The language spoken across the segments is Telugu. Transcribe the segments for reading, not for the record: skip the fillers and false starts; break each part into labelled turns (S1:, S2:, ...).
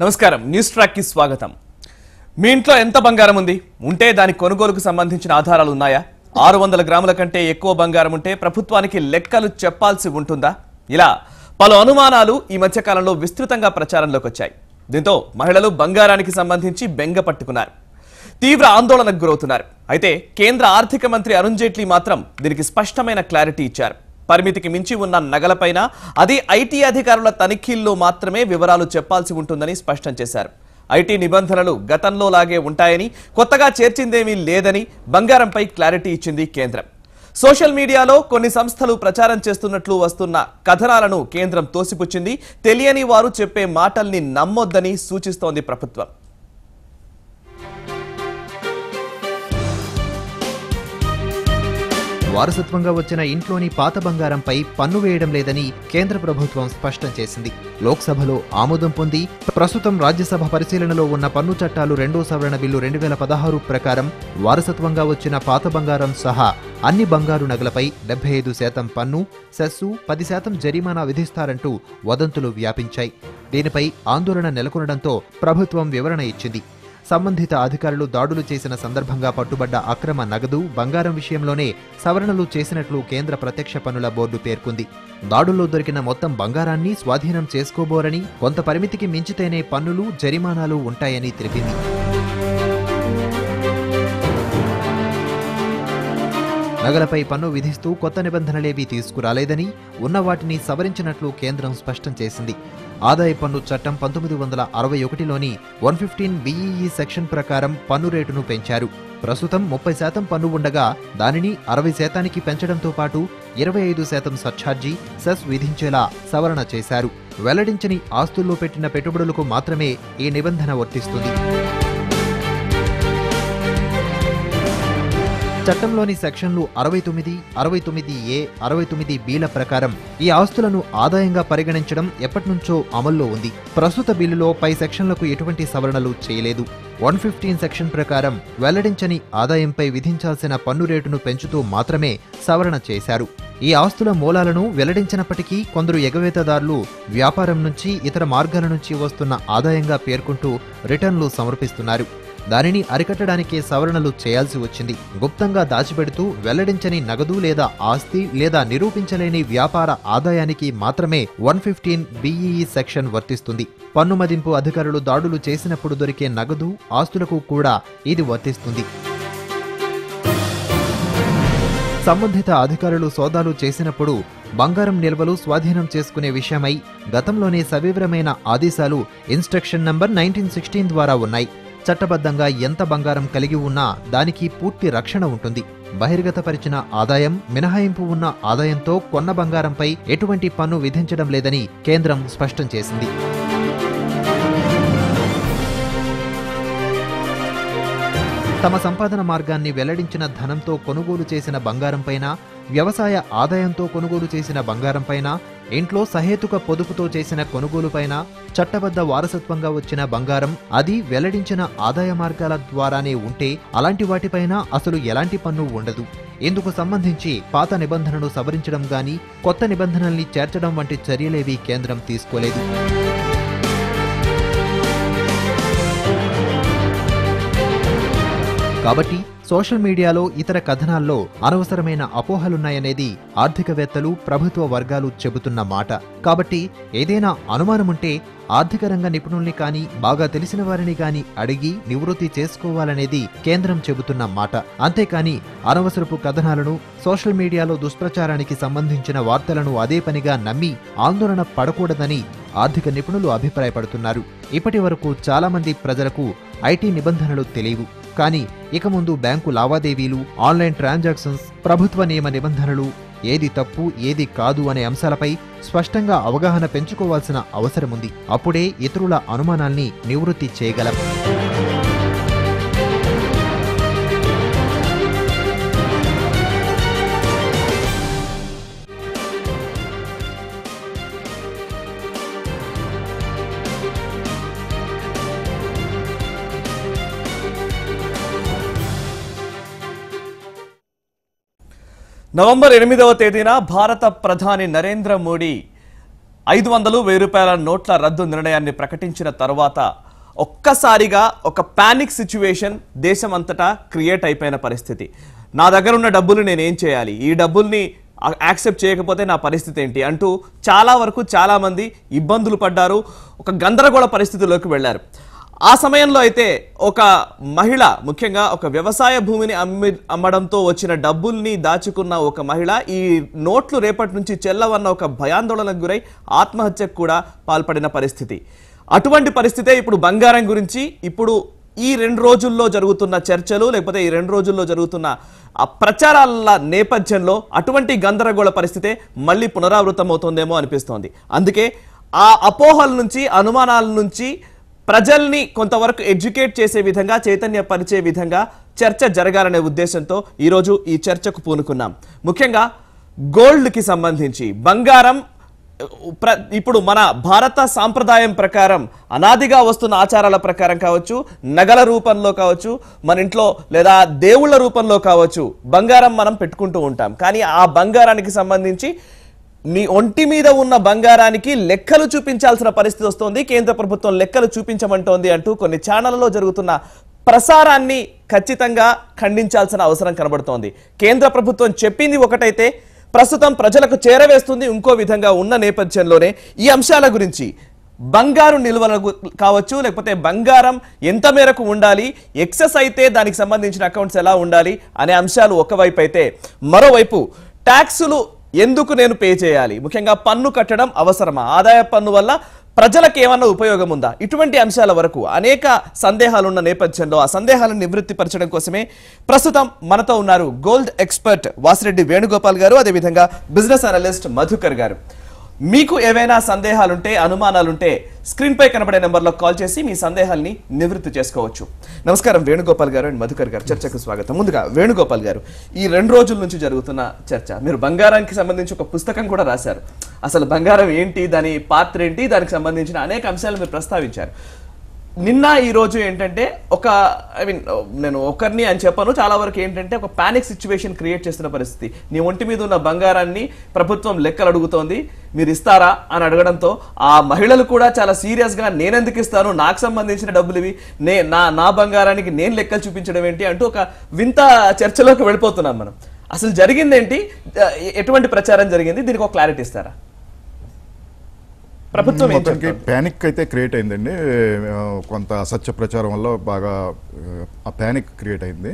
S1: నమస్కారం న్యూస్ ట్రాక్ కి స్వాగతం. మీ ఇంట్లో ఎంత బంగారం ఉంది? ఉంటే దాని కొనుగోలుకు సంబంధించిన ఆధారాలు ఉన్నాయా? 600 గ్రాముల కంటే ఎక్కువ బంగారం ఉంటే ప్రభుత్వానికి లెక్కలు చెప్పాల్సి ఉంటుందా? ఇలా పలు అనుమానాలు ఈ మధ్య కాలంలో విస్తృతంగా ప్రచారంలోకి వచ్చాయి. దీంతో మహిళలు బంగారానికి సంబంధించి బెంగ పట్టుకున్నారు, తీవ్ర ఆందోళనకు గురవుతున్నారు. అయితే కేంద్ర ఆర్థిక మంత్రి అరుణ్ జైట్లీ మాత్రం దీనికి స్పష్టమైన క్లారిటీ ఇచ్చారు. పరిమితికి మించి ఉన్న నగలపైన అది ఐటీ అధికారుల తనిఖీల్లో మాత్రమే వివరాలు చెప్పాల్సి ఉంటుందని స్పష్టం చేశారు. ఐటీ నిబంధనలు గతంలో లాగే ఉంటాయని, కొత్తగా చేర్చిందేమీ లేదని బంగారంపై క్లారిటీ ఇచ్చింది కేంద్రం. సోషల్ మీడియాలో కొన్ని సంస్థలు ప్రచారం చేస్తున్నట్లు వస్తున్న కథనాలను కేంద్రం తోసిపుచ్చింది. తెలియని వారు చెప్పే మాటల్ని నమ్మొద్దని సూచిస్తోంది ప్రభుత్వం.
S2: వారసత్వంగా వచ్చిన ఇంట్లోని పాత బంగారంపై పన్ను వేయడం లేదని కేంద్ర ప్రభుత్వం స్పష్టం చేసింది. లోక్సభలో ఆమోదం పొంది ప్రస్తుతం రాజ్యసభ పరిశీలనలో ఉన్న పన్ను చట్టాలు 2వ సవరణ బిల్లు 2016 ప్రకారం వారసత్వంగా వచ్చిన పాత బంగారం సహా అన్ని బంగారు నగలపై 75% పన్ను, సెస్సు, 10% జరిమానా విధిస్తారంటూ వదంతులు వ్యాపించాయి. దీనిపై ఆందోళన నెలకొనడంతో ప్రభుత్వం వివరణ ఇచ్చింది. సంబంధిత అధికారులు దాడులు చేసిన సందర్భంగా పట్టుబడ్డ అక్రమ నగదు, బంగారం విషయంలోనే సవరణలు చేసినట్లు కేంద్ర ప్రత్యక్ష పన్నుల బోర్డు పేర్కొంది. దాడుల్లో దొరికిన మొత్తం బంగారాన్ని స్వాధీనం చేసుకోబోరని, కొంత పరిమితికి మించితేనే పన్నులు, జరిమానాలు ఉంటాయని తెలిపింది. నగలపై పన్ను విధిస్తూ కొత్త నిబంధనలేవీ తీసుకురాలేదని, ఉన్న వాటిని సవరించినట్లు కేంద్రం స్పష్టం చేసింది. ఆదాయ పన్ను చట్టం 1961లోని 115 BEE సెక్షన్ ప్రకారం పన్ను రేటును పెంచారు. ప్రస్తుతం 30% పన్ను ఉండగా దానిని 60%కి పెంచడంతో పాటు 25% సర్ఛార్జీ, సెస్ విధించేలా సవరణ చేశారు. వెల్లడించని ఆస్తుల్లో పెట్టిన పెట్టుబడులకు మాత్రమే ఈ నిబంధన వర్తిస్తుంది. చట్టంలోని సెక్షన్లు 69, 69A, 69Bల ప్రకారం ఈ ఆస్తులను ఆదాయంగా పరిగణించడం ఎప్పటినుంచో అమల్లో ఉంది. ప్రస్తుత బిల్లులో పై సెక్షన్లకు ఎటువంటి సవరణలు చేయలేదు. 115 సెక్షన్ ప్రకారం వెల్లడించని ఆదాయంపై విధించాల్సిన పన్ను రేటును పెంచుతూ మాత్రమే సవరణ చేశారు. ఈ ఆస్తుల మూలాలను వెల్లడించినప్పటికీ కొందరు ఎగవేతదారులు వ్యాపారం నుంచి, ఇతర మార్గాల నుంచి వస్తున్న ఆదాయంగా పేర్కొంటూ రిటర్న్లు సమర్పిస్తున్నారు. దానిని అరికట్టడానికే సవరణలు చేయాల్సి వచ్చింది. గుప్తంగా దాచిపెడుతూ వెల్లడించని నగదు లేదా ఆస్తి లేదా నిరూపించలేని వ్యాపార ఆదాయానికి మాత్రమే 115 BEE సెక్షన్ వర్తిస్తుంది. పన్ను మదింపు అధికారులు దాడులు చేసినప్పుడు దొరికే నగదు, ఆస్తులకు కూడా ఇది వర్తిస్తుంది. సంబంధిత అధికారులు సోదాలు చేసినప్పుడు బంగారం నిల్వలు స్వాధీనం చేసుకునే విషయమై గతంలోనే సవివరమైన ఆదేశాలు ఇన్స్ట్రక్షన్ నంబర్ 1916 ద్వారా ఉన్నాయి. చట్టబద్ధంగా ఎంత బంగారం కలిగి ఉన్నా దానికి పూర్తి రక్షణ ఉంటుంది. బహిర్గతపరిచిన ఆదాయం, మినహాయింపు ఉన్న ఆదాయంతో కొన్న బంగారంపై ఎటువంటి పన్ను విధించడం లేదని కేంద్రం స్పష్టం చేసింది. తమ సంపాదన మార్గాన్ని వెల్లడించిన ధనంతో కొనుగోలు చేసిన బంగారంపైన, వ్యవసాయ ఆదాయంతో కొనుగోలు చేసిన బంగారంపైన, ఇంట్లో సహేతుక పొదుపుతో చేసిన కొనుగోలుపైన, చట్టబద్ధ వారసత్వంగా వచ్చిన బంగారం అది వెల్లడించిన ఆదాయ మార్గాల ద్వారానే ఉంటే అలాంటి వాటిపైన అసలు ఎలాంటి పన్ను ఉండదు. ఇందుకు సంబంధించి పాత నిబంధనను సవరించడం గానీ, కొత్త నిబంధనల్ని చేర్చడం వంటి చర్యలేవీ కేంద్రం తీసుకోలేదు. కాబట్టి సోషల్ మీడియాలో, ఇతర కథనాల్లో అనవసరమైన అపోహలున్నాయనేది ఆర్థికవేత్తలు, ప్రభుత్వ వర్గాలు చెబుతున్న మాట. కాబట్టి ఏదైనా అనుమానముంటే ఆర్థిక రంగ నిపుణుల్ని కానీ, బాగా తెలిసిన వారిని కానీ అడిగి నివృత్తి చేసుకోవాలనేది కేంద్రం చెబుతున్న మాట. అంతేకాని అనవసరపు కథనాలను, సోషల్ మీడియాలో దుష్ప్రచారానికి సంబంధించిన వార్తలను అదే పనిగా నమ్మి ఆందోళన పడకూడదని ఆర్థిక నిపుణులు అభిప్రాయపడుతున్నారు. ఇప్పటి వరకు చాలా మంది ప్రజలకు ఐటీ నిబంధనలు తెలియవు. కానీ ఇక ముందు బ్యాంకు లావాదేవీలు, ఆన్లైన్ ట్రాన్సాక్షన్స్, ప్రభుత్వ నియమ నిబంధనలు, ఏది తప్పు ఏది కాదు అనే అంశాలపై స్పష్టంగా అవగాహన పెంచుకోవాల్సిన అవసరముంది. అప్పుడే ఇతరుల అనుమానాల్ని నివృత్తి చేయగలం.
S1: నవంబర్ 8వ తేదీన భారత ప్రధాని నరేంద్ర మోడీ 500, 1000 రూపాయల నోట్ల రద్దు నిర్ణయాన్ని ప్రకటించిన తర్వాత ఒక్కసారిగా ఒక పానిక్ సిచ్యువేషన్ దేశం అంతటా క్రియేట్ అయిపోయిన పరిస్థితి. నా దగ్గర ఉన్న డబ్బులు నేనేం చేయాలి, ఈ డబ్బుల్ని యాక్సెప్ట్ చేయకపోతే నా పరిస్థితి ఏంటి అంటూ చాలా వరకు చాలామంది ఇబ్బందులు పడ్డారు, ఒక గందరగోళ పరిస్థితుల్లోకి వెళ్ళారు. ఆ సమయంలో అయితే ఒక మహిళ, ముఖ్యంగా ఒక వ్యవసాయ భూమిని అమ్మడంతో వచ్చిన డబ్బుల్ని దాచుకున్న ఒక మహిళ ఈ నోట్లు రేపటి నుంచి చెల్లవన్న ఒక భయాందోళనకు గురై ఆత్మహత్యకు కూడా పాల్పడిన పరిస్థితి. అటువంటి పరిస్థితే ఇప్పుడు బంగారం గురించి ఇప్పుడు ఈ 2 రోజుల్లో జరుగుతున్న చర్చలు, లేకపోతే ఈ 2 రోజుల్లో జరుగుతున్న ప్రచారాల నేపథ్యంలో అటువంటి గందరగోళ పరిస్థితే మళ్ళీ పునరావృతం అవుతుందేమో అనిపిస్తోంది. అందుకే ఆ అపోహల నుంచి, అనుమానాల నుంచి ప్రజల్ని కొంతవరకు ఎడ్యుకేట్ చేసే విధంగా, చైతన్యపరిచే విధంగా చర్చ జరగాలనే ఉద్దేశంతో ఈరోజు ఈ చర్చకు పూనుకున్నాం. ముఖ్యంగా గోల్డ్కి సంబంధించి బంగారం ఇప్పుడు మన భారత సాంప్రదాయం ప్రకారం అనాదిగా వస్తున్న ఆచారాల ప్రకారం కావచ్చు, నగల రూపంలో కావచ్చు, మన ఇంట్లో లేదా దేవుళ్ళ రూపంలో కావచ్చు బంగారం మనం పెట్టుకుంటూ ఉంటాం. కానీ ఆ బంగారానికి సంబంధించి మీ ఒంటి మీద ఉన్న బంగారానికి లెక్కలు చూపించాల్సిన పరిస్థితి వస్తోంది. కేంద్ర ప్రభుత్వం లెక్కలు చూపించమంటోంది అంటూ కొన్ని ఛానళ్లలో జరుగుతున్న ప్రసారాన్ని ఖచ్చితంగా ఖండించాల్సిన అవసరం కనబడుతోంది. కేంద్ర ప్రభుత్వం చెప్పింది ఒకటైతే ప్రస్తుతం ప్రజలకు చేరవేస్తుంది ఇంకో విధంగా ఉన్న నేపథ్యంలోనే ఈ అంశాల గురించి, బంగారు నిల్వలు కావచ్చు, లేకపోతే బంగారం ఎంత మేరకు ఉండాలి, ఎక్సెస్ అయితే దానికి సంబంధించిన అకౌంట్స్ ఎలా ఉండాలి అనే అంశాలు ఒకవైపు అయితే, మరోవైపు ట్యాక్సులు ఎందుకు నేను పే చేయాలి, ముఖ్యంగా పన్ను కట్టడం అవసరమా, ఆదాయ పన్ను వల్ల ప్రజలకు ఏమన్నా ఉపయోగం ఉందా, ఇటువంటి అంశాల వరకు అనేక సందేహాలు ఉన్న నేపథ్యంలో ఆ సందేహాలను నివృత్తిపరచడం కోసమే ప్రస్తుతం మనతో ఉన్నారు గోల్డ్ ఎక్స్పర్ట్ వాసిరెడ్డి వేణుగోపాల్ గారు, అదేవిధంగా బిజినెస్ అనలిస్ట్ మధుకర్ గారు. మీకు ఏవైనా సందేహాలుంటే, అనుమానాలుంటే స్క్రీన్ పై కనబడే నెంబర్లో కాల్ చేసి మీ సందేహాల్ని నివృత్తి చేసుకోవచ్చు. నమస్కారం వేణుగోపాల్ గారు అండ్ మధుకర్ గారు, చర్చకు స్వాగతం. ముందుగా వేణుగోపాల్ గారు, ఈ 2 రోజుల నుంచి జరుగుతున్న చర్చ, మీరు బంగారానికి సంబంధించి ఒక పుస్తకం కూడా రాశారు. అసలు బంగారం ఏంటి, దాని పాత్ర ఏంటి, దానికి సంబంధించిన అనేక అంశాలు మీరు ప్రస్తావించారు. నిన్న ఈ రోజు ఏంటంటే ఒక నేను ఒకరిని అని చెప్పాను, చాలా వరకు ఏంటంటే ఒక పానిక్ సిచ్యువేషన్ క్రియేట్ చేస్తున్న పరిస్థితి. నీ ఒంటి మీద ఉన్న బంగారాన్ని ప్రభుత్వం లెక్కలు అడుగుతోంది, మీరు ఇస్తారా అని అడగడంతో ఆ మహిళలు కూడా చాలా సీరియస్ గా నేనెందుకు ఇస్తాను, నాకు సంబంధించిన డబ్బులు ఇవి, నా బంగారానికి నేను లెక్కలు చూపించడం ఏంటి అంటూ ఒక వింత చర్చలోకి వెళ్ళిపోతున్నాం మనం. అసలు జరిగిందేంటి, ఎటువంటి ప్రచారం జరిగింది, దీనికి ఒక క్లారిటీ ఇస్తారా? ప్రభుత్వం
S3: ప్యానిక్ అయితే క్రియేట్ అయిందండి. కొంత అసత్య ప్రచారం వల్ల బాగా ఆ ప్యానిక్ క్రియేట్ అయింది.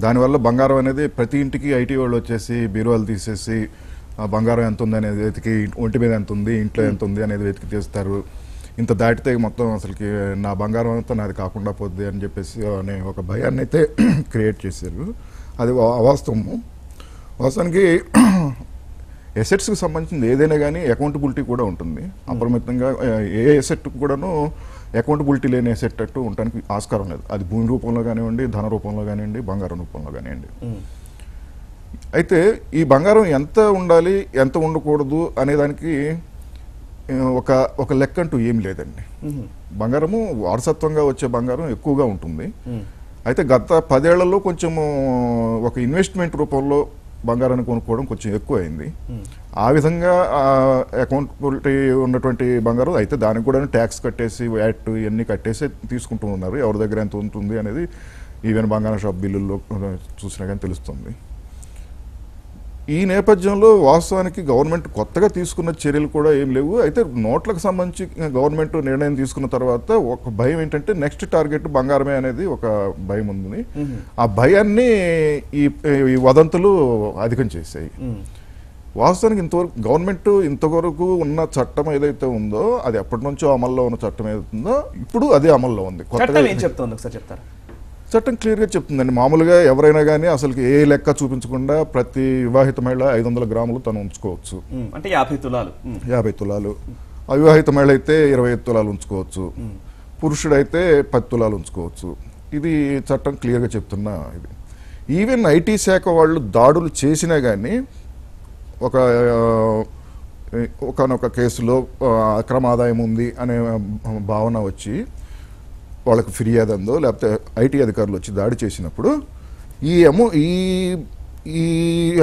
S3: దానివల్ల బంగారం అనేది ప్రతి ఇంటికి ఐటీ వాళ్ళు వచ్చేసి బీరువాలు తీసేసి బంగారం ఎంత ఉంది అనేది వెతికి, ఒంటి మీద ఎంత ఉంది, ఇంట్లో ఎంత ఉంది అనేది వెతికి తీస్తారు. ఇంత దాటితే మొత్తం అసలుకి నా బంగారం అంతా నాది కాకుండా పోద్ది అని చెప్పేసి అనే ఒక భయాన్ని అయితే క్రియేట్ చేశారు. అది అవాస్తవము. వాస్తవానికి ఎసెట్స్కి సంబంధించింది ఏదైనా కానీ అకౌంటబిలిటీ కూడా ఉంటుంది. అప్రమితంగా ఏ ఎసెట్ కూడాను అకౌంటబిలిటీ లేని ఎసెట్ అట్టు ఉండడానికి ఆస్కారం లేదు. అది భూమి రూపంలో కానివ్వండి, ధన రూపంలో కానివ్వండి, బంగారం రూపంలో కానివ్వండి. అయితే ఈ బంగారం ఎంత ఉండాలి, ఎంత ఉండకూడదు అనేదానికి ఒక లెక్క అంటూ ఏం లేదండి. బంగారము వారసత్వంగా వచ్చే బంగారం ఎక్కువగా ఉంటుంది. అయితే గత 10 ఏళ్లలో కొంచెము ఒక ఇన్వెస్ట్మెంట్ రూపంలో బంగారాన్ని కొనుక్కోవడం కొంచెం ఎక్కువ అయింది. ఆ విధంగా అకౌంటబిలిటీ ఉన్నటువంటి బంగారం అయితే దానికి కూడా ట్యాక్స్ కట్టేసి, వ్యాట్ ఇవన్నీ కట్టేసి తీసుకుంటూ ఉన్నారు. ఎవరి దగ్గర ఎంత ఉంటుంది అనేది ఈవెన్ బంగారం షాప్ బిల్లుల్లో చూసినా కానీ తెలుస్తుంది. ఈ నేపథ్యంలో వాస్తవానికి గవర్నమెంట్ కొత్తగా తీసుకున్న చర్యలు కూడా ఏం లేవు. అయితే నోట్లకు సంబంధించి గవర్నమెంట్ నిర్ణయం తీసుకున్న తర్వాత ఒక భయం ఏంటంటే నెక్స్ట్ టార్గెట్ బంగారమే అనేది ఒక భయం ఉంది. ఆ భయాన్ని ఈ వదంతులు అధికం చేశాయి. వాస్తవానికి ఇంతవరకు ఇంతవరకు ఉన్న చట్టం ఏదైతే ఉందో అది ఎప్పటి నుంచో అమల్లో ఉన్న చట్టం ఏదైతుందో ఇప్పుడు అదే అమల్లో ఉంది.
S1: కొత్తగా ఏం చెప్తుంది ఒకసారి చెప్తారా?
S3: చట్టం క్లియర్గా చెప్తుందండి. మామూలుగా ఎవరైనా కానీ అసలు ఏ లెక్క చూపించకుండా ప్రతి వివాహిత మహిళ 500 గ్రాములు తను ఉంచుకోవచ్చు.
S1: అంటే 50 తులాలు.
S3: 50 తులాలు. అవివాహిత మహిళ అయితే 25 తులాలు ఉంచుకోవచ్చు. పురుషుడైతే 10 తులాలు ఉంచుకోవచ్చు. ఇది చట్టం క్లియర్గా చెప్తున్న ఇది. ఈవెన్ ఐటీ శాఖ వాళ్ళు దాడులు చేసినా కానీ ఒకనొక కేసులో అక్రమ ఆదాయం ఉంది అనే భావన వచ్చి వాళ్ళకి ఫిర్యాదు అందో లేకపోతే ఐటీ అధికారులు వచ్చి దాడి చేసినప్పుడు ఈ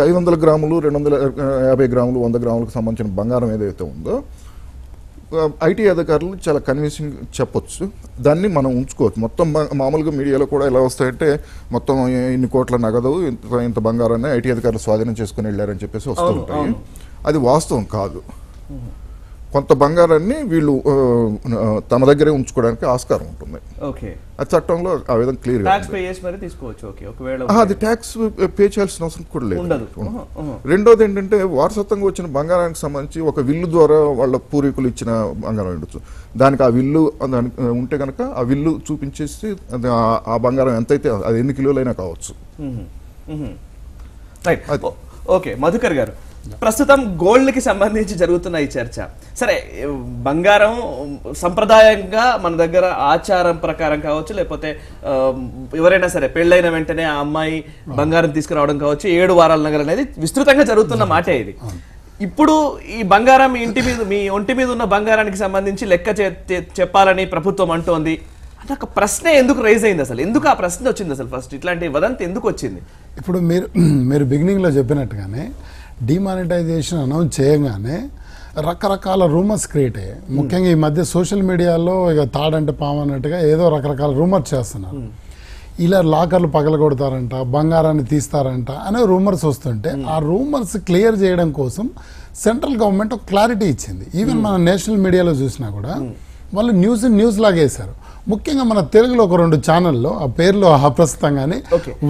S3: 500 గ్రాములు, 250 గ్రాములు, 100 గ్రాములకు సంబంధించిన బంగారం ఏదైతే ఉందో ఐటీ అధికారులు చాలా కన్విన్సింగ్ చెప్పొచ్చు, దాన్ని మనం ఉంచుకోవచ్చు. మొత్తం మామూలుగా మీడియాలో కూడా ఎలా వస్తాయంటే మొత్తం ఇన్ని కోట్ల నగదు ఇంత బంగారాన్ని ఐటీ అధికారులు స్వాధీనం చేసుకుని వెళ్ళారని చెప్పేసి వస్తూ ఉంటాయి. అది వాస్తవం కాదు. కొంత బంగారాన్ని వీళ్ళు తమ దగ్గరే ఉంచుకోవడానికి ఆస్కారం ఉంటుంది. అది చట్టంలో ఆ విధంగా క్లియర్ అది ట్యాక్స్ పే చేయాల్సిన అవసరం కూడా లేదు. రెండోది ఏంటంటే వారసత్వంగా వచ్చిన బంగారానికి సంబంధించి ఒక విల్లు ద్వారా వాళ్ళ పూర్వీకులు ఇచ్చిన బంగారం ఉండొచ్చు. దానికి ఆ విల్లు దానికి ఉంటే కనుక ఆ విల్లు చూపించేసి ఆ బంగారం ఎంతైతే అది ఎన్ని కిలోలైనా కావచ్చు.
S1: ఓకే మధుకర్ గారు, ప్రస్తుతం గోల్డ్ కి సంబంధించి జరుగుతున్న ఈ చర్చ, సరే బంగారం సంప్రదాయంగా మన దగ్గర ఆచారం ప్రకారం కావచ్చు, లేకపోతే ఎవరైనా సరే పెళ్ళైన వెంటనే ఆ అమ్మాయి బంగారం తీసుకురావడం కావచ్చు, 7 వారాల నగలు అనేది విస్తృతంగా జరుగుతున్న మాటే ఇది. ఇప్పుడు ఈ బంగారం మీ ఒంటి మీద ఉన్న బంగారానికి సంబంధించి లెక్క చెప్పాలని ప్రభుత్వం అంటోంది. అంటే ఒక ప్రశ్న ఎందుకు రైజ్ అయింది అసలు? ఎందుకు ఆ ప్రశ్న వచ్చింది అసలు? ఫస్ట్ ఇట్లాంటి వదంతి ఎందుకు వచ్చింది?
S4: ఇప్పుడు మీరు బిగినింగ్లో చెప్పినట్టుగానే డిమానిటైజేషన్ అనౌన్స్ చేయగానే రకరకాల రూమర్స్ క్రియేట్ అయ్యాయి. ముఖ్యంగా ఈ మధ్య సోషల్ మీడియాలో ఇక తాడంటే పాము అన్నట్టుగా ఏదో రకరకాల రూమర్స్ చేస్తున్నారు. ఇలా లాకర్లు పగలగొడతారంట, బంగారాన్ని తీస్తారంట అనే రూమర్స్ వస్తుంటే ఆ రూమర్స్ క్లియర్ చేయడం కోసం సెంట్రల్ గవర్నమెంట్ ఒక క్లారిటీ ఇచ్చింది. ఈవెన్ మన నేషనల్ మీడియాలో చూసినా కూడా వాళ్ళు న్యూస్ లాగా వేశారు. ముఖ్యంగా మన తెలుగులో ఒక 2 ఛానల్లో ఆ పేర్లు అప్రస్తుతంగానే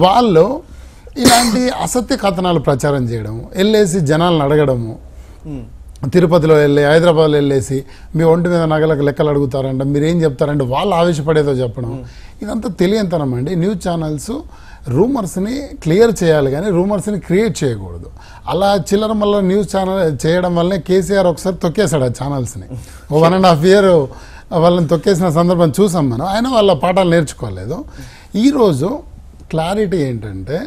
S4: వాళ్ళు ఇలాంటి అసత్య కథనాలు ప్రచారం చేయడం, వెళ్ళేసి జనాలను అడగడము, తిరుపతిలో వెళ్ళి హైదరాబాద్లో వెళ్ళేసి మీ ఒంటి మీద నగలకు లెక్కలు అడుగుతారంట, మీరు ఏం చెప్తారంటే వాళ్ళు ఆవేశపడేదో చెప్పడం, ఇదంతా తెలియంతనం అండి. న్యూస్ ఛానల్స్ రూమర్స్ని క్లియర్ చేయాలి కానీ రూమర్స్ని క్రియేట్ చేయకూడదు. అలా చిల్లర మల్ల న్యూస్ ఛానల్ చేయడం వల్లనే కేసీఆర్ ఒకసారి తొక్కేశాడు ఆ ఛానల్స్ని. 1.5 year వాళ్ళని తొక్కేసిన సందర్భం చూసాం మనం. ఆయన వాళ్ళ పాఠాలు నేర్చుకోలేదు. ఈరోజు క్లారిటీ ఏంటంటే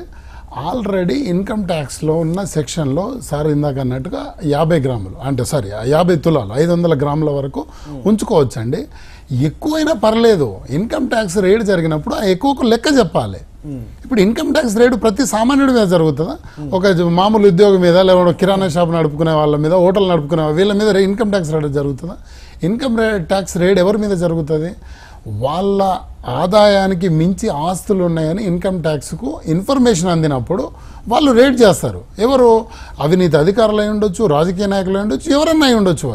S4: ఆల్రెడీ ఇన్కమ్ ట్యాక్స్లో ఉన్న సెక్షన్లో సార్ ఇందాక అన్నట్టుగా 50 గ్రాములు అంటే 50 తులాలు 500 గ్రాముల వరకు ఉంచుకోవచ్చండి. ఎక్కువైనా పర్లేదు. ఇన్కమ్ ట్యాక్స్ రేట్ జరిగినప్పుడు ఆ ఎక్కువకు లెక్క చెప్పాలి. ఇప్పుడు ఇన్కమ్ ట్యాక్స్ రేటు ప్రతి సామాన్యుడి మీద జరుగుతుందా? ఒక మామూలు ఉద్యోగం మీద, లేకపోతే కిరాణా షాప్ నడుపుకునే వాళ్ళ మీద, హోటల్ నడుపుకునే వీళ్ళ మీద ఇన్కమ్ ట్యాక్స్ రేట్ జరుగుతుందా? ఇన్కమ్ ట్యాక్స్ రేట్ ఎవరి మీద జరుగుతుంది? వాళ్ళ ఆదాయానికి మించి ఆస్తులు ఉన్నాయని ఇన్కమ్ ట్యాక్స్కు ఇన్ఫర్మేషన్ అందినప్పుడు వాళ్ళు రేట్ చేస్తారు. ఎవరు? అవినీతి అధికారులు అయి ఉండొచ్చు, రాజకీయ నాయకులు అయి ఉండొచ్చు, ఎవరన్నా అయి ఉండొచ్చు.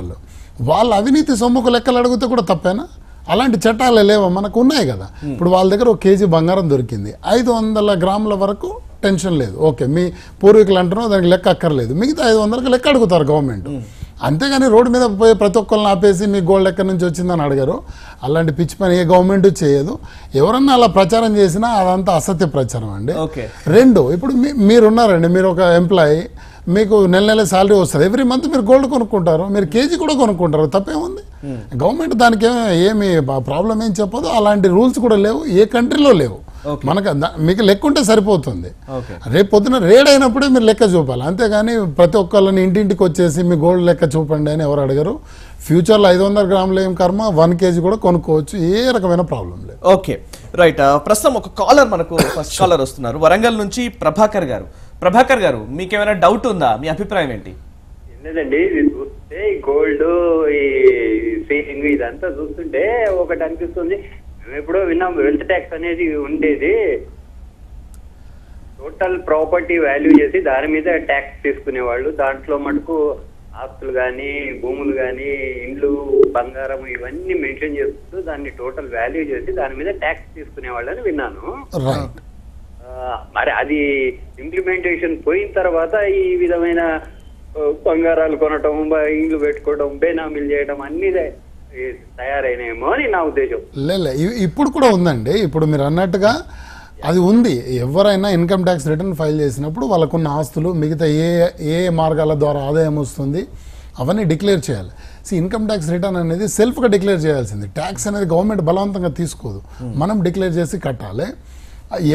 S4: వాళ్ళ అవినీతి సొమ్ముకు లెక్కలు అడిగితే కూడా తప్పేనా? అలాంటి చట్టాలు లేవా? మనకు ఉన్నాయి కదా. ఇప్పుడు వాళ్ళ దగ్గర 1 కేజీ బంగారం దొరికింది, 500 గ్రాముల వరకు టెన్షన్ లేదు. ఓకే, మీ పూర్వీకులు అంటున్నావు, దానికి లెక్క అక్కర్లేదు. మిగతా 500కి లెక్క అడుగుతారు గవర్నమెంట్. అంతేగాని రోడ్డు మీద పోయి ప్రతి ఒక్కరిని ఆపేసి మీ గోల్డ్ ఎక్కడి నుంచి వచ్చిందని అడగరు. అలాంటి పిచ్చి పని ఏ గవర్నమెంట్ చేయదు. ఎవరన్నా అలా ప్రచారం చేసినా అదంతా అసత్య ప్రచారం అండి. 2, ఇప్పుడు మీరున్నారండి, మీరు ఒక ఎంప్లాయీ, మీకు నెల శాలరీ వస్తుంది, ఎవ్రీ మంత్ మీరు గోల్డ్ కొనుక్కుంటారు, మీరు కేజీ కూడా కొనుక్కుంటారు, తప్పేముంది? గవర్నమెంట్ దానికి ఏమి ప్రాబ్లం ఏం చెప్పదు. అలాంటి రూల్స్ కూడా లేవు, ఏ కంట్రీలో లేవు. మనకు మీకు లెక్క ఉంటే సరిపోతుంది. రేపు పొద్దున రేడ్ అయినప్పుడే మీరు లెక్క చూపాలి, అంతేగాని ప్రతి ఒక్కళ్ళని ఇంటింటికి వచ్చేసి మీ గోల్డ్ లెక్క చూపండి అని ఎవరు అడగరు. ఫ్యూచర్లో 500 గ్రాములు ఏం కర్మ, 1 కేజీ కూడా కొనుక్కోవచ్చు, ఏ రకమైన ప్రాబ్లం లేదు.
S1: Okay right. ప్రస్తుతం ఒక కాలర్ మనకు ఫస్ట్ కాలర్ వస్తున్నారు, వరంగల్ నుంచి ప్రభాకర్ గారు. ప్రభాకర్ గారు, మీకేమైనా డౌట్ ఉందా? మీ అభిప్రాయం ఏంటి?
S5: ఏంటండి, ఇది చూస్తే గోల్డ్ ఈ సీలింగ్ ఇదంతా చూస్తుంటే ఒకటి అనిపిస్తుంది. ఎప్పుడో విన్నాం వెల్త్ ట్యాక్స్ అనేది ఉండేది, టోటల్ ప్రాపర్టీ వాల్యూ చేసి దాని మీద ట్యాక్స్ తీసుకునేవాళ్ళు. దాంట్లో మటుకు ఆస్తులు కానీ, భూములు కానీ, ఇండ్లు, బంగారం ఇవన్నీ మెన్షన్ చేస్తూ దాన్ని టోటల్ వాల్యూ చేసి దాని మీద ట్యాక్స్ తీసుకునేవాళ్ళు అని విన్నాను. మరి అది ఇంప్లిమెంటేషన్ పోయిన తర్వాత ఈ విధమైన బంగారాలు కొనటం, ఇండ్లు పెట్టుకోవడం, బేనామీలు చేయడం అన్ని తయారైనాయేమో అని నా ఉద్దేశం.
S4: ఇప్పుడు కూడా ఉందండి. ఇప్పుడు మీరు అన్నట్టుగా అది ఉంది. ఎవరైనా ఇన్కమ్ ట్యాక్స్ రిటర్న్ ఫైల్ చేసినప్పుడు వాళ్ళకున్న ఆస్తులు, మిగతా ఏ మార్గాల ద్వారా ఆదాయం వస్తుంది అవన్నీ డిక్లేర్ చేయాలి. ఇన్కమ్ ట్యాక్స్ రిటర్న్ అనేది సెల్ఫ్గా డిక్లేర్ చేయాల్సింది. ట్యాక్స్ అనేది గవర్నమెంట్ బలవంతంగా తీసుకోదు, మనం డిక్లేర్ చేసి కట్టాలి.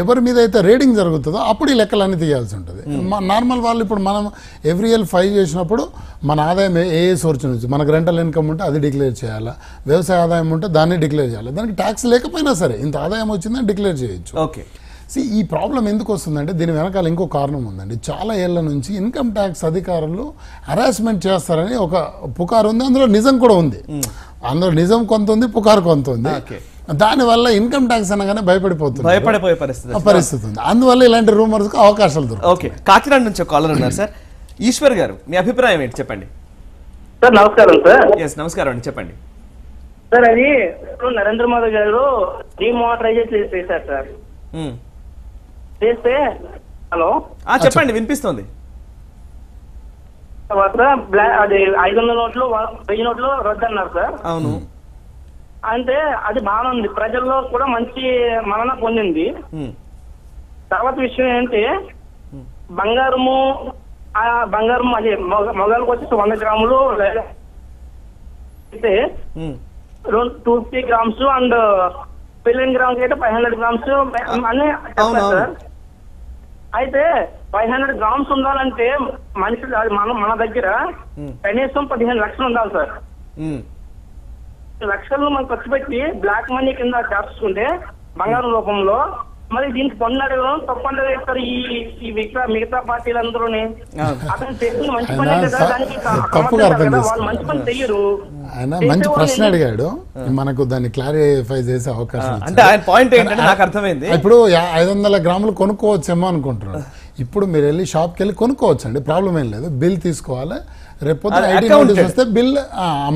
S4: ఎవరి మీద అయితే రేటింగ్ జరుగుతుందో అప్పుడు ఈ లెక్కలన్నీ తీయాల్సి ఉంటుంది. నార్మల్ వాళ్ళు ఇప్పుడు మనం ఎవ్రీ ఇయర్ ఫైల్ చేసినప్పుడు మన ఆదాయం ఏ సోర్స్ నుంచి, మనకు రెంటల్ ఇన్కమ్ ఉంటే అది డిక్లేర్ చేయాలా, వ్యవసాయ ఆదాయం ఉంటే దాన్ని డిక్లేర్ చేయాలి. దానికి ట్యాక్స్ లేకపోయినా సరే ఇంత ఆదాయం వచ్చిందని డిక్లేర్ చేయొచ్చు.
S1: ఓకే,
S4: ఈ ప్రాబ్లం ఎందుకు వస్తుందంటే దీని వెనకాల ఇంకో కారణం ఉందండి. చాలా ఏళ్ల నుంచి ఇన్కమ్ ట్యాక్స్ అధికారులు హరాస్మెంట్ చేస్తారని ఒక పుకారు ఉంది, అందులో నిజం కూడా ఉంది. అందులో నిజం కొంత ఉంది, పుకారు కొంత ఉంది. దానివల్ల ఇన్కమ్ ట్యాక్స్ అనగానే
S1: భయపడిపోయే
S4: పరిస్థితి ఉంది. అందువల్ల ఇలాంటి రూమర్స్ కు అవకాశాలు దొరుకుతాయి.
S1: ఓకే, కాకినాడ నుంచి ఒక కాలర్ ఉన్నారు సార్. ఈశ్వర్ గారు, మీ అభిప్రాయం ఏంటి చెప్పండి.
S5: సార్ నమస్కారం సార్.
S1: నమస్కారం అండి, చెప్పండి
S5: సార్. అది ఇప్పుడు నరేంద్ర మోదీ గారు డిమానిటైజేషన్ చేశారు సార్. చేస్తే హలో
S1: చెప్పండి, వినిపిస్తుంది.
S5: అది 500 నోట్లు 1000 నోట్లు రద్దు అన్నారు సార్.
S1: అవును,
S5: అంటే అది బాగానే ఉంది, ప్రజల్లో కూడా మంచి మన్నన పొందింది. తర్వాత విషయం ఏంటి, బంగారము అది మొగాలకు వచ్చేసి 100 గ్రాములు అయితే 250 గ్రామ్స్ అండ్ పిల్లన్ గ్రామ్స్ అయితే 500 గ్రామ్స్ అని చెప్తారు సార్. అయితే 500 గ్రామ్స్ ఉండాలంటే మనిషి మన దగ్గర కనీసం 15 లక్షలు ఉండాలి సార్. లక్షలు మనం ఖర్చు పెట్టి బ్లాక్ మనీ కింద చేసుకుంటే బంగారం రూపంలో, మరి దీనికి పొందడం తప్పంటే వేస్తారు ఈ మిగతా పార్టీలందరూని. అతను చేసిన మంచి పని వాళ్ళు మంచి పని చెయ్యరు.
S4: ఆయన మంచి ప్రశ్న అడిగాడు, మనకు దాన్ని క్లారిఫై చేసే అవకాశం.
S1: అంటే ఆయన పాయింట్ ఏంటంటే నాకు అర్థమైంది.
S4: ఇప్పుడు 500 గ్రాములు కొనుక్కోవచ్చేమో అనుకుంటున్నాడు. ఇప్పుడు మీరు వెళ్ళి షాప్కి వెళ్ళి కొనుక్కోవచ్చు అండి, ప్రాబ్లం ఏం లేదు. బిల్ తీసుకోవాలి, రేపు ఐడి నోటీస్ వస్తే bill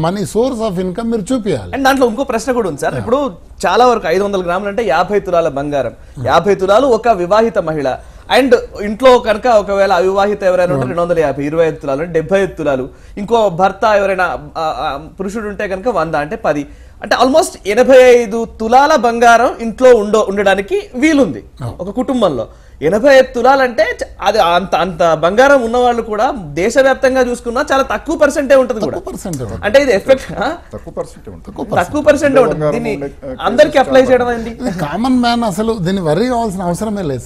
S4: money source of income మీరు చూపించాలి.
S1: అండ్ దాంట్లో ఇంకో ప్రశ్న కూడా ఉంది సార్. ఇప్పుడు చాలా వరకు 500 గ్రాములు అంటే 50 తులాల బంగారం, 50 తులాలు ఒక వివాహిత మహిళ. అండ్ ఇంట్లో కనుక ఒకవేళ అవివాహిత ఎవరైనా ఉంటే 250, 25 తులాలు 75 తులాలు. ఇంకో భర్త ఎవరైనా పురుషుడు ఉంటే కనుక 100 అంటే 10. అంటే ఆల్మోస్ట్ 85 తులాల బంగారం ఇంట్లో ఉండడానికి వీలుంది ఒక కుటుంబంలో. 85 తులాలంటే అది అంత బంగారం ఉన్న వాళ్ళు కూడా దేశవ్యాప్తంగా చూసుకున్నా చాలా తక్కువ పర్సెంటే ఉంటుంది కూడా. అంటే ఇది ఎఫెక్ట్ తక్కువ పర్సెంట్ ఉంటుంది. దీన్ని అందరికి అప్లై చేయడం ఏంటి?
S4: కామన్ మ్యాన్ అసలు దీన్ని వరీ కావాల్సిన అవసరమే లేదు.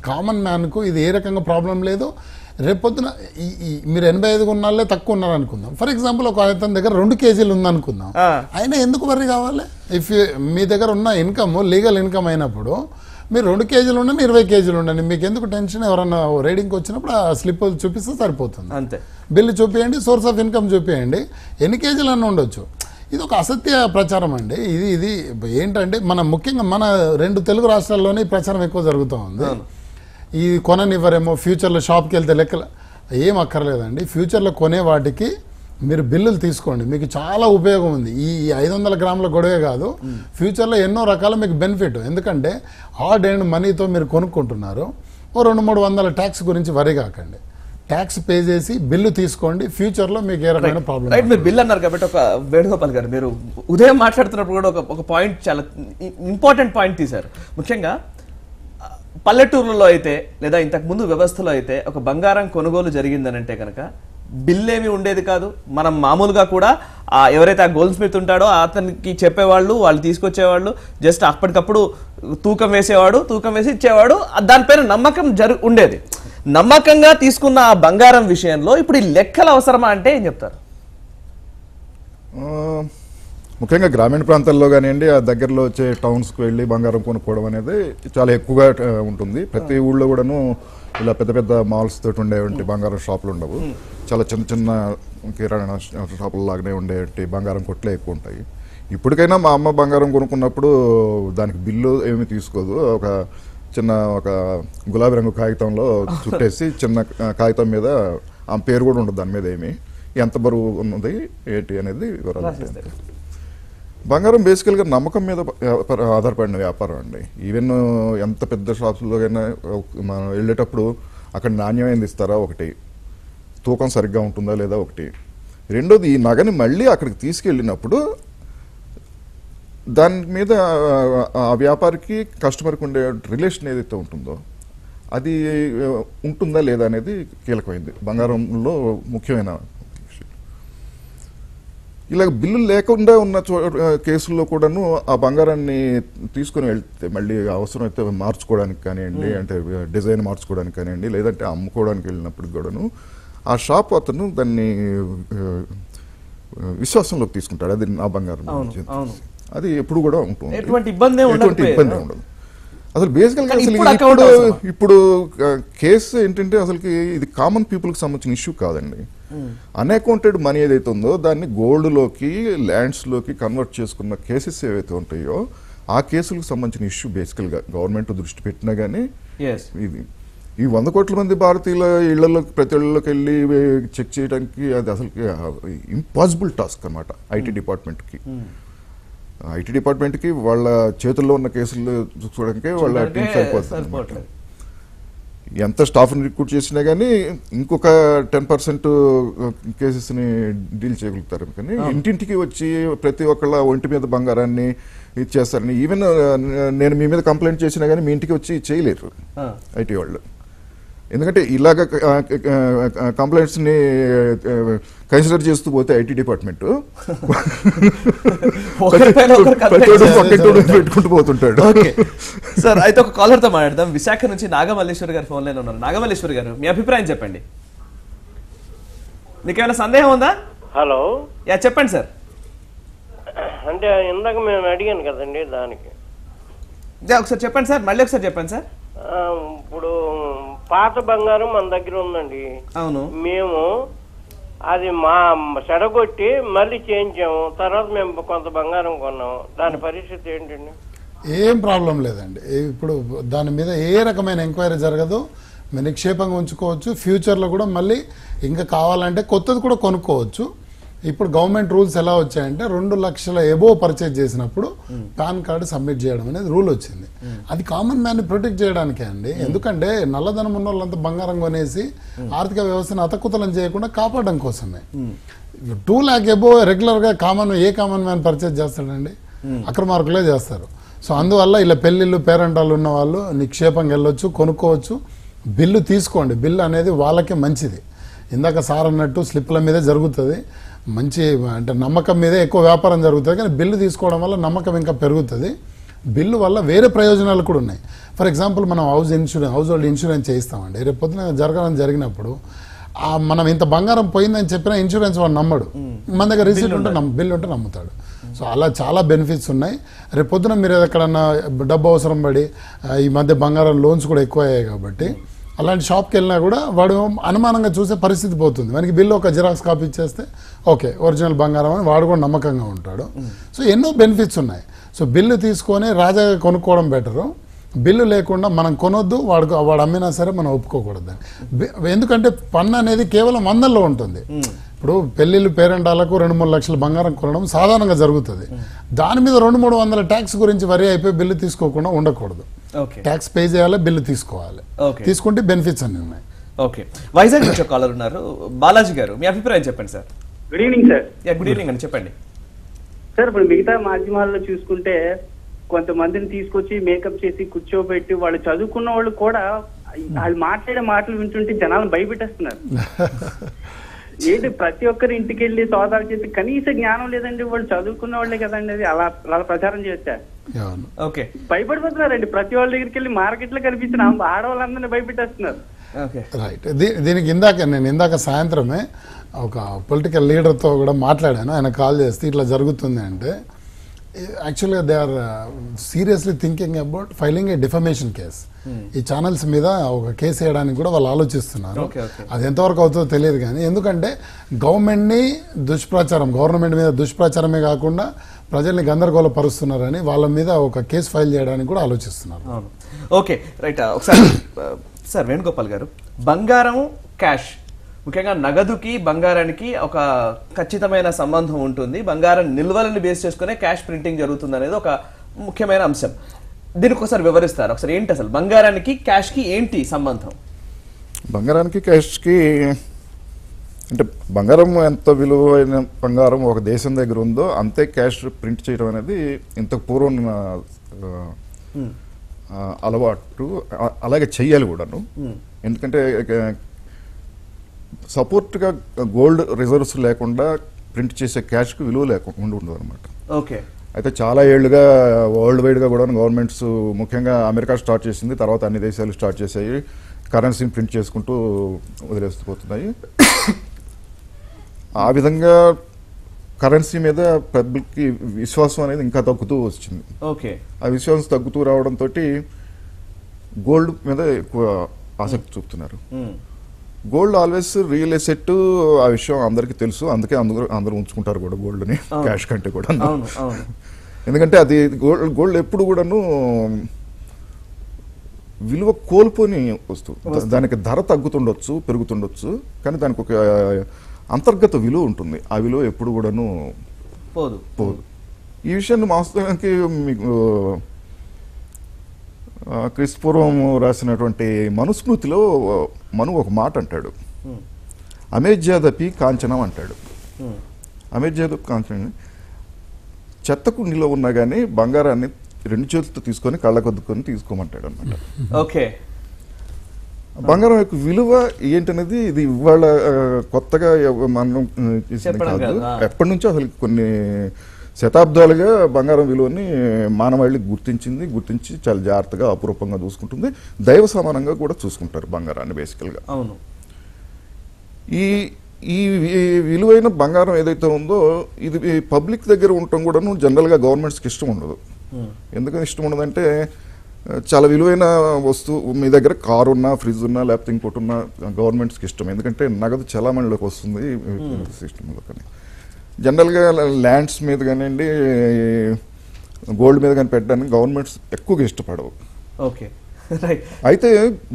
S4: కామన్ మ్యాన్ కు ఇది ఏ రకంగా ప్రాబ్లం లేదు. రేపొద్దున మీరు 85 ఉన్నాళ్ళే తక్కువ ఉన్నారు అనుకుందాం. ఫర్ ఎగ్జాంపుల్ ఒక అతని దగ్గర 2 కేజీలు ఉందనుకుందాం, ఆయన ఎందుకు వర్రీ కావాలి? ఇఫ్ మీ దగ్గర ఉన్న ఇన్కమ్ లీగల్ ఇన్కమ్ అయినప్పుడు మీరు 2 కేజీలు ఉండండి, 20 కేజీలు ఉండండి, మీకు ఎందుకు టెన్షన్? ఎవరన్నా రైడింగ్కి వచ్చినప్పుడు ఆ స్లిప్ చూపిస్తే సరిపోతుంది.
S1: అంతే,
S4: బిల్లు చూపించండి, సోర్స్ ఆఫ్ ఇన్కమ్ చూపించండి, ఎన్ని కేజీలు అన్న ఉండొచ్చు. ఇది ఒక అసత్య ప్రచారం అండి. ఇది ఏంటంటే ముఖ్యంగా మన 2 తెలుగు రాష్ట్రాల్లోనే ఈ ప్రచారం ఎక్కువ జరుగుతూ ఉంది. ఈ కొననివ్వరేమో, ఫ్యూచర్లో షాప్కి వెళ్తే లెక్కలు ఏం అక్కర్లేదండి. ఫ్యూచర్లో కొనే వాటికి మీరు బిల్లులు తీసుకోండి, మీకు చాలా ఉపయోగం ఉంది. ఈ 500 గ్రాముల గొడవే కాదు, ఫ్యూచర్లో ఎన్నో రకాల మీకు బెనిఫిట్. ఎందుకంటే హార్డ్ అండ్ మనీతో మీరు కొనుక్కుంటున్నారు. ఓ 200-300 ట్యాక్స్ గురించి వరి కాకండి, ట్యాక్స్ పే చేసి బిల్లు తీసుకోండి. ఫ్యూచర్లో మీకు ఏ రకమైన ప్రాబ్లం.
S1: రైట్, మీరు బిల్ అన్నారు కాబట్టి ఒక వేణుగోపాల్ గారు, మీరు ఉదయం మాట్లాడుతున్నప్పుడు కూడా ఒక పాయింట్, చాలా ఇంపార్టెంట్ పాయింట్ తీశారు. ముఖ్యంగా పల్లెటూరులో అయితే లేదా ఇంతకు ముందు వ్యవస్థలో అయితే ఒక బంగారం కొనుగోలు జరిగిందని అంటే కనుక బిల్ ఏమి ఉండేది కాదు. మనం మామూలుగా కూడా ఎవరైతే ఆ గోల్డ్ స్మిత్ ఉంటాడో అతనికి చెప్పేవాళ్ళు, వాళ్ళు తీసుకొచ్చేవాళ్ళు, జస్ట్ అప్పటికప్పుడు తూకం వేసేవాడు, తూకం వేసి ఇచ్చేవాడు. దానిపైన నమ్మకం ఉండేది. నమ్మకంగా తీసుకున్న ఆ బంగారం విషయంలో ఇప్పుడు ఈ లెక్కలు అవసరమా అంటే ఏం చెప్తారు?
S3: ముఖ్యంగా గ్రామీణ ప్రాంతాల్లో కానివ్వండి, ఆ దగ్గరలో వచ్చే టౌన్స్కి వెళ్ళి బంగారం కొనుక్కోవడం అనేది చాలా ఎక్కువగా ఉంటుంది. ప్రతి ఊళ్ళో కూడాను ఇలా పెద్ద పెద్ద మాల్స్ తోటి ఉండేవంటి బంగారం షాపులు ఉండవు. చాలా చిన్న చిన్న కిరాణా షాపుల లాగానే ఉండేటి బంగారం కొట్లే ఎక్కువ ఉంటాయి. ఇప్పటికైనా మా అమ్మ బంగారం కొనుక్కున్నప్పుడు దానికి బిల్లు ఏమీ తీసుకోదు. ఒక గులాబీ రంగు కాగితంలో చుట్టేసి చిన్న కాగితం మీద ఆ పేరు కూడా ఉండదు దాని మీద, ఏమి ఎంత బరువు ఉన్నది ఏంటి అనేది వివరాలు. బంగారం బేసికల్గా నమ్మకం మీద ఆధారపడిన వ్యాపారం అండి. ఈవెన్ ఎంత పెద్ద షాప్స్లోకైనా మనం వెళ్ళేటప్పుడు అక్కడ నాణ్యమైనది ఇస్తారా ఒకటి, తూకం సరిగ్గా ఉంటుందా లేదా ఒకటి, రెండోది ఈ నగని మళ్ళీ అక్కడికి తీసుకెళ్ళినప్పుడు దాని మీద ఆ వ్యాపారికి కస్టమర్కి ఉండే రిలేషన్ ఏదైతే ఉంటుందో అది ఉంటుందా లేదా అనేది కీలకమైంది బంగారంలో ముఖ్యమైన విషయం. ఇలా బిల్లు లేకుండా ఉన్న కేసుల్లో కూడాను ఆ బంగారాన్ని తీసుకుని వెళ్తే మళ్ళీ అవసరమైతే మార్చుకోవడానికి కానివ్వండి, అంటే డిజైన్ మార్చుకోవడానికి కానివ్వండి, లేదంటే అమ్ముకోవడానికి వెళ్ళినప్పుడు కూడాను ఆ షాప్ అతను దాన్ని విశ్వాసంలోకి తీసుకుంటాడు. అది నా బంగారం, అది ఎప్పుడు కూడా ఉంటుంది, ఎటువంటి ఇబ్బంది ఉండదు. అసలు బేసికల్ గా
S1: కానీ
S3: అసలు
S1: ఇప్పుడు account అవసరమా?
S3: ఇప్పుడు కేసు ఏంటంటే అసలుకి ఇది కామన్ పీపుల్ కి సంబంధించిన ఇష్యూ కాదండి. అన్అకౌంటెడ్ మనీ ఏదైతే ఉందో దాన్ని గోల్డ్ లోకి ల్యాండ్స్ లోకి కన్వర్ట్ చేసుకున్న కేసెస్ ఏవైతే ఉంటాయో ఆ కేసులకు సంబంధించిన ఇష్యూ బేసికల్ గా గవర్నమెంట్ దృష్టి పెట్టినా గానీ ఇది ఈ 100 కోట్ల మంది భారతీయుల ఇళ్లలోకి ప్రతి ఇళ్లలోకి వెళ్ళి చెక్ చేయడానికి అది అసలు ఇంపాసిబుల్ టాస్క్ అన్నమాట ఐటీ డిపార్ట్మెంట్కి. ఐటీ డిపార్ట్మెంట్కి వాళ్ళ చేతుల్లో ఉన్న కేసులు చూడడానికి వాళ్ళ టీం సరిపోతుంది. ఎంత స్టాఫ్ని రిక్రూట్ చేసినా కానీ ఇంకొక 10% కేసెస్ని డీల్ చేయగలుగుతారు. కానీ ఇంటింటికి వచ్చి ప్రతి ఒక్కళ్ళ ఒంటి మీద బంగారాన్ని ఇచ్చేస్తారని ఈవెన్ నేను మీ మీద కంప్లైంట్ చేసినా కానీ మీ ఇంటికి వచ్చి చేయలేరు ఐటీ వాళ్ళు. ఎందుకంటే ఇలాగ కంప్లైంట్స్ ని కన్సిడర్ చేస్తూ పోతే ఐటీ డిపార్ట్మెంట్ పెట్టుకుంటూ పోతుంటాడు.
S1: సార్ అయితే ఒక కాలర్ తో మాట్లాడదాం. విశాఖ నుంచి నాగమల్లేశ్వరి గారు ఫోన్ లైన్ ఉన్నారు. నాగమల్లేశ్వరి గారు మీ అభిప్రాయం చెప్పండి. మీకేమైనా సందేహం ఉందా?
S6: హలో,
S1: చెప్పండి సార్.
S6: అంటే ఇందాక మేము అడిగాను కదండి దానికి.
S1: ఒకసారి చెప్పండి సార్, మళ్ళీ ఒకసారి చెప్పండి సార్.
S6: ఇప్పుడు పాత బంగారం మన దగ్గర ఉందండి.
S1: అవును,
S6: మేము అది మా చెడగొట్టి మళ్ళీ చేయించాము. తర్వాత మేము కొంత బంగారం కొన్నాము. దాని పరిస్థితి ఏంటండి?
S4: ఏం ప్రాబ్లం లేదండి. ఇప్పుడు దాని మీద ఏ రకమైన ఎంక్వైరీ జరగదు. మీరు నిక్షేపంగా ఉంచుకోవచ్చు. ఫ్యూచర్లో కూడా మళ్ళీ ఇంకా కావాలంటే కొత్తది కూడా కొనుక్కోవచ్చు. ఇప్పుడు గవర్నమెంట్ రూల్స్ ఎలా వచ్చాయంటే 2 లక్షల ఎబో పర్చేజ్ చేసినప్పుడు పాన్ కార్డు సబ్మిట్ చేయడం అనేది రూల్ వచ్చింది. అది కామన్ మ్యాన్ ని ప్రొటెక్ట్ చేయడానికే అండి. ఎందుకంటే నల్లధనం ఉన్న వాళ్ళంతా బంగారం కొనేసి ఆర్థిక వ్యవస్థను అతకుతలం చేయకుండా కాపాడడం కోసమే. 2 lakh ఎబో రెగ్యులర్ గా ఏ కామన్ మ్యాన్ పర్చేజ్ చేస్తాడండి? అక్రమార్కులే చేస్తారు. సో అందువల్ల ఇలా పెళ్లిళ్ళు పేరెంటాలు ఉన్న వాళ్ళు నిక్షేపంగా వెళ్ళొచ్చు, కొనుక్కోవచ్చు. బిల్లు తీసుకోండి. బిల్లు అనేది వాళ్ళకే మంచిది. ఇందాక సార్ అన్నట్టు స్లిప్ల మీదే జరుగుతుంది. మంచి అంటే నమ్మకం మీదే ఎక్కువ వ్యాపారం జరుగుతుంది. కానీ బిల్లు తీసుకోవడం వల్ల నమ్మకం ఇంకా పెరుగుతుంది. బిల్లు వల్ల వేరే ప్రయోజనాలు కూడా ఉన్నాయి. ఫర్ ఎగ్జాంపుల్ మనం హౌస్ హోల్డ్ ఇన్సూరెన్స్ చేయిస్తామండి. రేపు పొద్దున జరిగినప్పుడు మనం ఇంత బంగారం పోయిందని చెప్పినా ఇన్సూరెన్స్ వాడు నమ్మడు. మన దగ్గర రిసీట్ ఉంటే బిల్లు ఉంటే నమ్ముతాడు. సో అలా చాలా బెనిఫిట్స్ ఉన్నాయి. రేపు పొద్దున మీరు ఎక్కడన్నా డబ్బు అవసరం పడి ఈ మధ్య బంగారం లోన్స్ కూడా ఎక్కువ అయ్యాయి కాబట్టి అలాంటి షాప్కి వెళ్ళినా కూడా వాడు అనుమానంగా చూసే పరిస్థితి పోతుంది. మనకి బిల్లు ఒక జిరాక్స్ కాపీ ఇచ్చేస్తే ఓకే ఒరిజినల్ బంగారం అని వాడు కూడా నమ్మకంగా ఉంటాడు. సో ఎన్నో బెనిఫిట్స్ ఉన్నాయి. సో బిల్లు తీసుకొని రాజాగా కొనుక్కోవడం బెటరు. బిల్లు లేకుండా మనం కొనొద్దు. వాడు అమ్మినా సరే మనం ఒప్పుకోకూడదు. ఎందుకంటే పన్ను అనేది కేవలం 100లో ఉంటుంది. ఇప్పుడు పెళ్లిళ్ళు పేరెంటాలకు 2-3 లక్షల బంగారం కొనడం సాధారణంగా జరుగుతుంది. దాని మీద 200-300 ట్యాక్స్ గురించి వరి అయిపోయి బిల్లు తీసుకోకుండా ఉండకూడదు. ట్యాక్స్ పే చేయాలి, బిల్లు తీసుకోవాలి. తీసుకుంటే బెనిఫిట్స్ అన్ని ఉన్నాయి.
S1: ఓకే, వైజాగ్ నుంచి ఒక కాలర్ ఉన్నారు. బాలాజీ గారు మీ అభిప్రాయం చెప్పండి sir.
S5: Good evening sir.
S1: Good evening అండి, చెప్పండి
S5: సార్. ఇప్పుడు మిగతా మాధ్యమాల్లో చూసుకుంటే కొంతమందిని తీసుకొచ్చి మేకప్ చేసి కూర్చోబెట్టి వాళ్ళు చదువుకున్న వాళ్ళు కూడా వాళ్ళు మాట్లాడే మాటలు వింటుంటే జనాలను భయపెట్టేస్తున్నారు. ఏంటి ప్రతి ఒక్కరి ఇంటికి వెళ్ళి సోదాలు చేసి కనీస జ్ఞానం లేదండి. వాళ్ళు చదువుకున్న వాళ్ళే కదండి. అది అలా ప్రచారం చేస్తే
S1: ఓకే
S5: భయపడిపోతున్నారండి. ప్రతి వాళ్ళ దగ్గరికి వెళ్ళి మార్కెట్ లో కనిపించిన ఆడవాళ్ళందరినీ భయపెట్టేస్తున్నారు.
S4: రైట్. దీనికి నేను ఇందాక సాయంత్రమే ఒక పొలిటికల్ లీడర్తో కూడా మాట్లాడాను. ఆయన కాల్ చేస్తే ఇట్లా జరుగుతుంది అంటే యాక్చువల్గా they are seriously thinking about filing a defamation case. ఈ ఛానల్స్ మీద ఒక కేసు వేయడానికి కూడా వాళ్ళు ఆలోచిస్తున్నారు. అది ఎంతవరకు అవుతుందో తెలియదు. కానీ ఎందుకంటే గవర్నమెంట్ మీద దుష్ప్రచారమే కాకుండా ప్రజల్ని గందరగోళపరుస్తున్నారని వాళ్ళ మీద ఒక కేసు ఫైల్ చేయడానికి కూడా ఆలోచిస్తున్నారు.
S1: Okay right. ఒకసారి సార్ వేణుగోపాల్ గారు, బంగారం క్యాష్ ముఖ్యంగా నగదుకి బంగారానికి ఒక ఖచ్చితమైన సంబంధం ఉంటుంది. బంగారం నిల్వలను బేస్ చేసుకునే క్యాష్ ప్రింటింగ్ జరుగుతుంది అనేది ఒక ముఖ్యమైన అంశం. దీనికి ఒకసారి వివరిస్తారు. ఒకసారి ఏంటి అసలు బంగారానికి క్యాష్ కి ఏంటి సంబంధం?
S3: బంగారానికి క్యాష్కి అంటే బంగారం ఎంత విలువైన బంగారం ఒక దేశం దగ్గర ఉందో అంతే క్యాష్ ప్రింట్ చేయడం అనేది ఇంతకు పూర్వం అలవాటు. అలాగే చెయ్యాలి కూడాను. ఎందుకంటే సపోర్ట్గా గోల్డ్ రిజర్వ్స్ లేకుండా ప్రింట్ చేసే క్యాష్కి విలువ లేకుండా ఉండదు అనమాట.
S1: ఓకే.
S3: అయితే చాలా ఏళ్లుగా వరల్డ్ వైడ్గా కూడా గవర్నమెంట్స్ ముఖ్యంగా అమెరికా స్టార్ట్ చేసింది. తర్వాత అన్ని దేశాలు స్టార్ట్ చేసాయి. కరెన్సీని ప్రింట్ చేసుకుంటూ వదిలేస్తూ పోతున్నాయి. ఆ విధంగా కరెన్సీ మీద పబ్లిక్కి విశ్వాసం అనేది ఇంకా తగ్గుతూ వచ్చింది.
S1: ఓకే.
S3: ఆ విశ్వాసం తగ్గుతూ రావడంతో గోల్డ్ మీద ఎక్కువ ఆసక్తి చూపుతున్నారు. గోల్డ్ ఆల్వేస్ రియల్ ఎసెట్, ఆ విషయం అందరికీ తెలుసు. అందుకే అందరూ ఉంచుకుంటారు కూడా గోల్డ్ని, క్యాష్ కంటే కూడా. ఎందుకంటే అది గోల్డ్ ఎప్పుడు కూడాను విలువ కోల్పోని వస్తువు. దానికి ధర తగ్గుతుండొచ్చు, పెరుగుతుండొచ్చు, కానీ దానికి ఒక అంతర్గత విలువ ఉంటుంది. ఆ విలువ ఎప్పుడు కూడాను పోదు. ఈ విషయాన్ని వాస్తవానికి మీకు క్రీస్తుపూర్వం రాసినటువంటి మనుస్మృతిలో మను ఒక మాట అంటాడు, అమేజ్యాదపి కాంచనం అంటాడు. అమేజ్యాదపి కాంచనం, చెత్త కుండీలో ఉన్నా కానీ బంగారాన్ని 2 చేతులతో తీసుకొని కళ్ళకొద్దుకొని తీసుకోమంటాడు అన్నమాట.
S1: ఓకే,
S3: బంగారం యొక్క విలువ ఏంటనేది ఇది ఇవాళ కొత్తగా మనం చేసింది కాదు. ఎప్పటి నుంచో అసలు కొన్ని శతాబ్దాలుగా బంగారం విలువని మానవాళి గుర్తించి చాలా జాగ్రత్తగా అపురూపంగా చూసుకుంటుంది. దైవ సమానంగా కూడా చూసుకుంటారు బంగారాన్ని బేసికల్గా.
S1: అవును.
S3: ఈ విలువైన బంగారం ఏదైతే ఉందో ఇది పబ్లిక్ దగ్గర ఉండటం కూడాను జనరల్గా గవర్నమెంట్స్కి ఇష్టం ఉండదు. ఎందుకని ఇష్టం ఉండదంటే, చాలా విలువైన వస్తువు మీ దగ్గర కారు ఉన్నా, ఫ్రిడ్జ్ ఉన్నా, లేకపోతే ఇంకోటి ఉన్నా గవర్నమెంట్స్కి ఇష్టం. ఎందుకంటే నగదు చలామణిలోకి వస్తుంది సిస్టంలో. కానీ జనరల్గా ల్యాండ్స్ మీద కానివ్వండి, గోల్డ్ మీద కానీ పెట్టడానికి గవర్నమెంట్స్ ఎక్కువగా ఇష్టపడవు.
S1: ఓకే,
S3: అయితే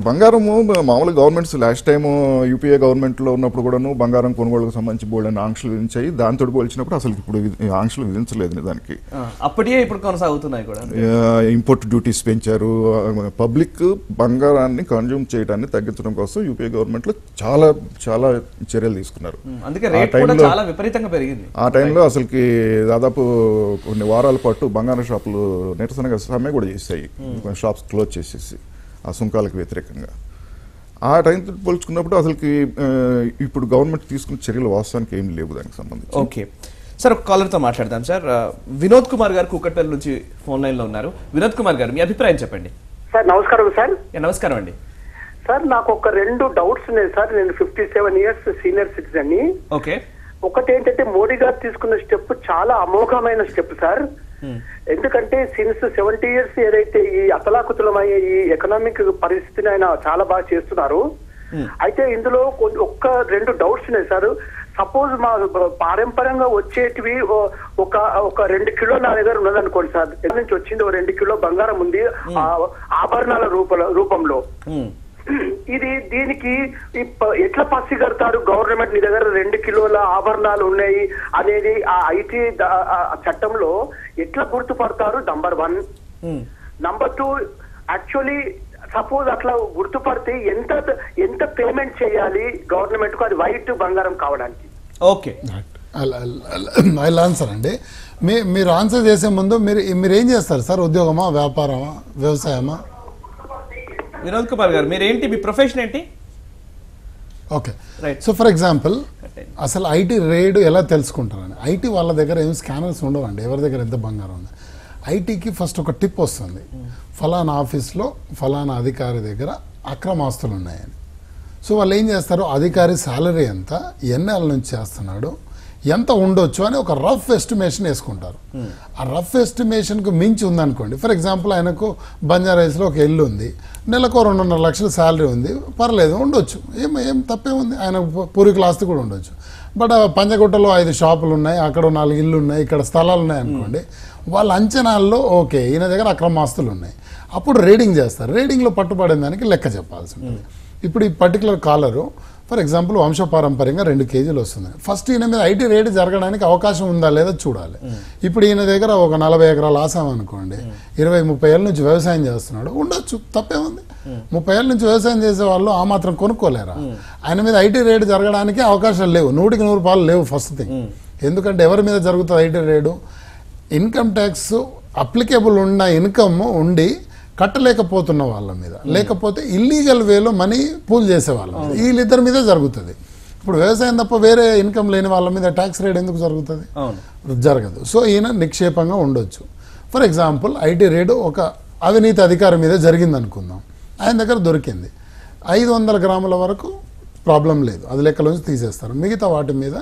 S3: బంగారము మామూలుగా గవర్నమెంట్స్ లాస్ట్ టైం యూపీఏ గవర్నమెంట్లో ఉన్నప్పుడు కూడాను బంగారం కొనుగోలుకు సంబంధించి బోల్డ్ ఆంక్షలు విధించాయి. దాంతో పోల్చినప్పుడు అసలు ఇప్పుడు ఆంక్షలు విధించలేదు దానికి.
S1: అప్పటికే ఇప్పుడు కొనసాగుతున్నాయి కూడా.
S3: ఇంపోర్ట్ డ్యూటీస్ పెంచారు. పబ్లిక్ బంగారాన్ని కన్జ్యూమ్ చేయడాన్ని తగ్గించడం కోసం యూపీఏ గవర్నమెంట్లో చాలా చాలా చర్యలు తీసుకున్నారు. ఆ టైంలో అసలుకి దాదాపు కొన్ని వారాల పాటు బంగారం షాపులు నిరసనగా సమ్మె కూడా చేశాయి. షాప్స్ క్లోజ్ చేసేసి ఆ సుంకాలకు వ్యతిరేకంగా. ఆ టైంతో పోల్చుకున్నప్పుడు అసలుకి ఇప్పుడు గవర్నమెంట్ తీసుకున్న చర్యలు వాస్తవానికి ఏం లేవు దానికి సంబంధించి.
S1: ఓకే సార్, ఒక కాలర్తో మాట్లాడదాం సార్. వినోద్ కుమార్ గారు కూకట్పల్లి నుంచి ఫోన్ లైన్ లో ఉన్నారు. వినోద్ కుమార్ గారు, మీ అభిప్రాయం చెప్పండి.
S7: సార్ నమస్కారం సార్.
S1: నమస్కారం అండి.
S7: సార్ నాకు ఒక 2 డౌట్స్ ఉన్నాయి సార్. నేను 57 years సీనియర్ సిటిజన్ ని.
S1: ఓకే,
S7: ఒకటి ఏంటంటే మోడీ గారు తీసుకున్న స్టెప్ చాలా అమోఘమైన స్టెప్ సార్. ఎందుకంటే సిన్స్ 70 years ఏదైతే ఈ అతలాకుతలమయ్యే ఈ ఎకనామిక్ పరిస్థితిని ఆయన చాలా బాగా చేస్తున్నారు. అయితే ఇందులో ఒక్క 2 డౌట్స్ ఉన్నాయి సార్. సపోజ్ మా పారంపర్యంగా వచ్చేటివి ఒక 2 కిలోలు నా దగ్గర ఉన్నదనుకోండి సార్. ఎక్కడి నుంచి వచ్చింది 2 కిలో బంగారం ఉంది ఆభరణాల రూపంలో. దీనికి ఎట్లా పసి కడతారు గవర్నమెంట్? నీ దగ్గర 2 కిలోల ఆభరణాలు ఉన్నాయి అనేది ఆ ఐటీ చట్టంలో ఎట్లా గుర్తుపడతారు? నంబర్ 1. నంబర్ 2, యాక్చువల్లీ సపోజ్ అట్లా గుర్తుపడితే ఎంత పేమెంట్ చేయాలి గవర్నమెంట్ కు అది వైట్ బంగారం కావడానికి?
S1: ఓకే,
S4: ఐ ఆన్సర్ అండి. మీరు ఆన్సర్ చేసే ముందు మీరు ఏం చేస్తారు సార్? ఉద్యోగమా, వ్యాపారమా, వ్యవసాయమా?
S1: వినోద్ కుమార్ గారు, మీరేంటి, మీ ప్రొఫెషన్ ఏంటి?
S4: ఓకే, సో ఫర్ ఎగ్జాంపుల్ అసలు ఐటీ రేడ్ ఎలా తెలుసుకుంటారని, ఐటీ వాళ్ళ దగ్గర ఏం స్కానర్స్ ఉండవండి ఎవరి దగ్గర ఎంత బంగారం ఉంది. ఐటీకి ఫస్ట్ ఒక టిప్ వస్తుంది, ఫలానా ఆఫీస్లో ఫలానా అధికారి దగ్గర అక్రమాస్తులు ఉన్నాయని. సో వాళ్ళు ఏం చేస్తారు, అధికారి శాలరీ ఎంత, ఎన్నేళ్ళ నుంచి చేస్తున్నాడు, ఎంత ఉండొచ్చు అని ఒక రఫ్ ఎస్టిమేషన్ వేసుకుంటారు. ఆ రఫ్ ఎస్టిమేషన్కు మించి ఉందనుకోండి, ఫర్ ఎగ్జాంపుల్ ఆయనకు బంజారాహిల్స్లో ఒక ఇల్లు ఉంది, నెలకు 2.5 లక్షల శాలరీ ఉంది, పర్లేదు ఉండొచ్చు, ఏం తప్పే ఉంది, ఆయన పూర్వీకుల ఆస్తి కూడా ఉండొచ్చు. బట్ పంజగుట్టలో 5 షాపులు ఉన్నాయి, అక్కడ 4 ఇళ్ళు ఉన్నాయి, ఇక్కడ స్థలాలు ఉన్నాయి అనుకోండి, వాళ్ళ అంచనాల్లో ఓకే ఈయన దగ్గర అక్రమాస్తులు ఉన్నాయి. అప్పుడు రేడింగ్ చేస్తారు. రేడింగ్లో పట్టుబడిన దానికి లెక్క చెప్పాల్సి ఉంటుంది. ఇప్పుడు ఈ పర్టికులర్ కాలరు ఫర్ ఎగ్జాంపుల్ వంశపారంపర్యంగా 2 కేజీలు వస్తుంది. ఫస్ట్ ఈయన మీద ఐటీ రేడ్ జరగడానికి అవకాశం ఉందా లేదా చూడాలి. ఇప్పుడు ఈయన దగ్గర ఒక 40 ఎకరాలు ఆసాం అనుకోండి, 20-30 ఏళ్ళ నుంచి వ్యవసాయం చేస్తున్నాడు, ఉండొచ్చు, తప్పే ఉంది. 30 ఏళ్ళ నుంచి వ్యవసాయం చేసే వాళ్ళు ఆ మాత్రం కొనుక్కోలేరా? ఆయన మీద ఐటీ రేడ్ జరగడానికి అవకాశాలు లేవు, 100కి 100 పాలు లేవు ఫస్ట్ థింగ్. ఎందుకంటే ఎవరి మీద జరుగుతుంది ఐటీ రేడు? ఇన్కమ్ ట్యాక్స్ అప్లికేబుల్ ఉన్న ఇన్కమ్ ఉండి కట్టలేకపోతున్న వాళ్ళ మీద, లేకపోతే ఇల్లీగల్ వేలో మనీ పూల్ చేసే వాళ్ళ మీద, వీళ్ళిద్దరి మీద జరుగుతుంది. ఇప్పుడు వ్యవసాయం తప్ప వేరే ఇన్కమ్ లేని వాళ్ళ మీద ట్యాక్స్ రేట్ ఎందుకు జరుగుతుంది? జరగదు. సో ఈయన నిక్షేపంగా ఉండొచ్చు. ఫర్ ఎగ్జాంపుల్ ఐటీ రేటు ఒక అవినీతి అధికారి మీద జరిగింది అనుకుందాం, ఆయన దగ్గర దొరికింది 500 గ్రాముల వరకు ప్రాబ్లం లేదు, అది లెక్కలోంచి తీసేస్తారు. మిగతా వాటి మీద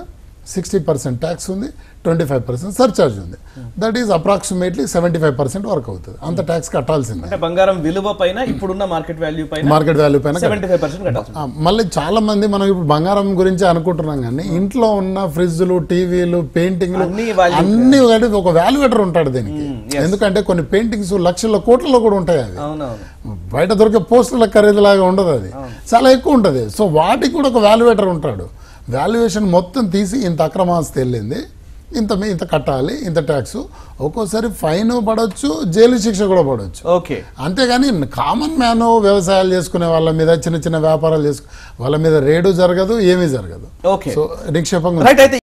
S4: 60% ట్యాక్స్ ఉంది, 25% సర్చార్జ్ ఉంది. దట్ ఈస్ అప్రాక్సిమేట్లీ 75% వరకు అవుతుంది. అంత ట్యాక్స్ కట్టాల్సిందే.
S1: అంటే బంగారం విలువ పైన ఇప్పుడున్న మార్కెట్ వాల్యూ పైన 75% కట్టాల్సి ఉంటుంది.
S4: మళ్ళీ చాలా మంది మనం ఇప్పుడు బంగారం గురించి అనుకుంటున్నాం కానీ ఇంట్లో ఉన్న ఫ్రిడ్జ్లు, టీవీలు, పెయింటింగ్లు అన్ని ఒక వాల్యుయేటర్ ఉంటాడు దీనికి. ఎందుకంటే కొన్ని పెయింటింగ్స్ లక్షల కోట్లలో కూడా ఉంటాయి. అది బయట దొరికే పోస్టర్ల ఖరీదులాగా ఉండదు, అది చాలా ఎక్కువ ఉంటుంది. సో వాటికి కూడా ఒక వాల్యుయేటర్ ఉంటాడు. వాల్యుయేషన్ మొత్తం తీసి ఇంత అక్రమాస్తి వెళ్ళింది, ఇంత కట్టాలి, ఇంత ట్యాక్స్, ఒక్కోసారి ఫైన్ పడవచ్చు, జైలు శిక్ష కూడా పడవచ్చు.
S1: ఓకే.
S4: అంతేగాని కామన్ మ్యాన్ వ్యవసాయాలు చేసుకునే వాళ్ళ మీద, చిన్న చిన్న వ్యాపారాలు చేసుకునే వాళ్ళ మీద రేడు జరగదు, ఏమీ జరగదు.
S1: ఓకే.
S4: సో నిక్షేపంగా